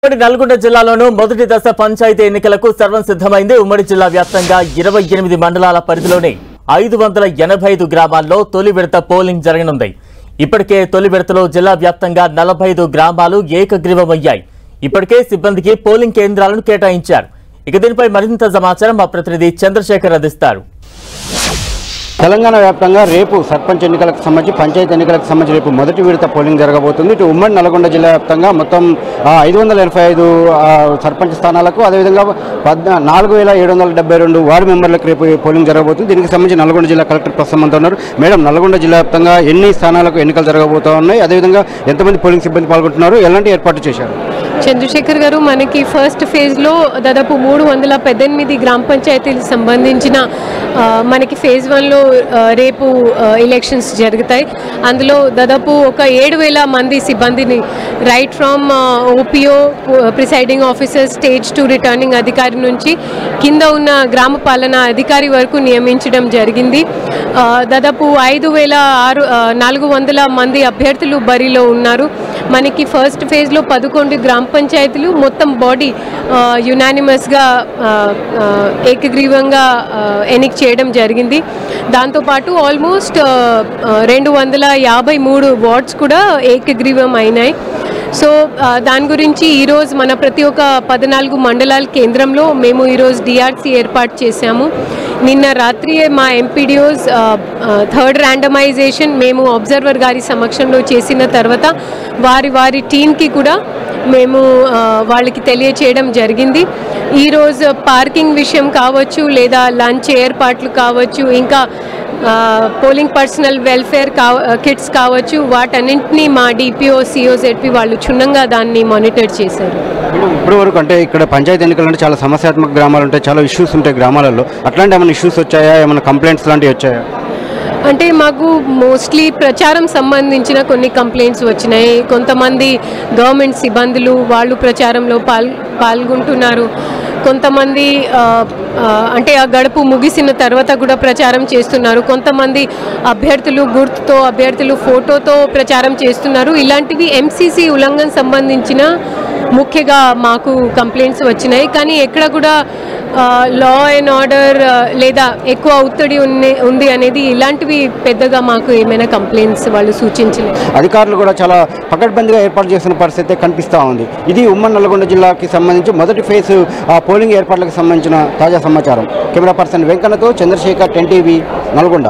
ఉమ్మడి నల్గొండ జిల్లాలోనూ మొదటి దశ పంచాయతీ ఎన్నికలకు సర్వం సిద్ధమైంది. ఉమ్మడి జిల్లా వ్యాప్తంగా 28 మండలాల పరిధిలోని 585 గ్రామాల్లో తొలి విడత పోలింగ్ జరగనుంది. ఇప్పటికే తొలి విడతలో జిల్లా వ్యాప్తంగా 45 గ్రామాలు ఏకగ్రీవమయ్యాయి. ఇప్పటికే సిబ్బందికి పోలింగ్ కేంద్రాలను కేటాయించారు. ఇక దీనిపై మరింత సమాచారం మా ప్రతినిధి చంద్రశేఖర్ అందిస్తారు. తెలంగాణ వ్యాప్తంగా రేపు సర్పంచ్ ఎన్నికలకు సంబంధించి పంచాయతీ ఎన్నికలకు సంబంధించి రేపు మొదటి విడత పోలింగ్ జరగబోతుంది. ఇటు ఉమ్మడి నల్గొండ జిల్లా వ్యాప్తంగా మొత్తం 585 సర్పంచ్ స్థానాలకు అదేవిధంగా 4772 వార్డు మెంబర్లకు రేపు పోలింగ్ జరగబోతుంది. దీనికి సంబంధించి నల్గొండ జిల్లా కలెక్టర్ ప్రస్తుతం ఉన్నారు. మేడం, నల్గొండ జిల్లా వ్యాప్తంగా ఎన్ని స్థానాలకు ఎన్నికలు జరగబోతా ఉన్నాయి, అదేవిధంగా ఎంతమంది పోలింగ్ సిబ్బంది పాల్గొంటున్నారు, ఎలాంటి ఏర్పాటు చేశారు? చంద్రశేఖర్ గారు, మనకి ఫస్ట్ ఫేజ్లో దాదాపు 318 గ్రామ పంచాయతీలకు సంబంధించిన మనకి ఫేజ్ 1లో రేపు ఎలక్షన్స్ జరుగుతాయి. అందులో దాదాపు ఒక 7000 మంది సిబ్బందిని right from Oppo, presiding officer, stage 2 returning అధికారి నుంచి కింద ఉన్న గ్రామ పాలనా అధికారి వరకు నియమించడం జరిగింది. దాదాపు 5400 మంది అభ్యర్థులు బరిలో ఉన్నారు. మనకి ఫస్ట్ ఫేజ్లో 11 గ్రామ పంచాయతీలు మొత్తం బాడీ యునానిమస్గా ఏకగ్రీవంగా ఎన్నిక చేయడం జరిగింది. దాంతోపాటు ఆల్మోస్ట్ 253 వార్డ్స్ కూడా ఏకగ్రీవం అయినాయి. సో దాని గురించి ఈరోజు మన ప్రతి ఒక్క 14 మండలాల కేంద్రంలో మేము ఈరోజు డిఆర్సీ ఏర్పాటు చేశాము. నిన్న రాత్రి మా ఎంపీడీఓస్ థర్డ్ ర్యాండమైజేషన్ మేము అబ్జర్వర్ గారి సమక్షంలో చేసిన తర్వాత వారి టీంకి కూడా మేము వాళ్ళకి తెలియచేయడం జరిగింది. ఈరోజు పార్కింగ్ విషయం కావచ్చు, లేదా లంచ్ ఏర్పాట్లు కావచ్చు, ఇంకా పోలింగ్ పర్సనల్ వెల్ఫేర్ కిట్స్ కావచ్చు, వాటన్నింటినీ మా డిపిఓ, సిఓ, జెడ్పీ వాళ్ళు క్షుణ్ణంగా దాన్ని మానిటర్ చేశారు. ఇప్పటి వరకు అంటే ఇక్కడ పంచాయతీ ఎన్నికలు అంటే చాలా సమస్యాత్మక గ్రామాలు ఉంటాయి, చాలా ఇష్యూస్ ఉంటాయి గ్రామాలలో. అట్లాంటి ఏమైనా ఇష్యూస్ వచ్చాయా, ఏమైనా కంప్లైంట్స్ లాంటివి వచ్చాయా? అంటే మాకు మోస్ట్లీ ప్రచారం సంబంధించిన కొన్ని కంప్లైంట్స్ వచ్చినాయి. కొంతమంది గవర్నమెంట్ సిబ్బందులు వాళ్ళు ప్రచారంలో పాల్గొంటున్నారు. కొంతమంది అంటే ఆ గడుపు ముగిసిన తర్వాత కూడా ప్రచారం చేస్తున్నారు. కొంతమంది అభ్యర్థులు గుర్తుతో, అభ్యర్థులు ఫోటోతో ప్రచారం చేస్తున్నారు. ఇలాంటివి ఎంసీసీ ఉల్లంఘన సంబంధించిన ముఖ్యంగా మాకు కంప్లైంట్స్ వచ్చినాయి. కానీ ఎక్కడ కూడా లా అండ్ ఆర్డర్ లేదా ఎక్కువ ఒత్తిడి ఉంది అనేది ఇలాంటివి పెద్దగా మాకు ఏమైనా కంప్లైంట్స్ వాళ్ళు సూచించలేదు. అధికారులు కూడా చాలా పకడ్బందీగా ఏర్పాటు చేసిన పరిస్థితి కనిపిస్తూ ఉంది. ఇది ఉమ్మడి నల్గొండ జిల్లాకి సంబంధించి మొదటి ఫేజ్ పోలింగ్ ఏర్పాట్లకు సంబంధించిన తాజా సమాచారం. కెమెరా పర్సన్ వెంకన్నతో చంద్రశేఖర్, 10 టీవీ, నల్గొండ.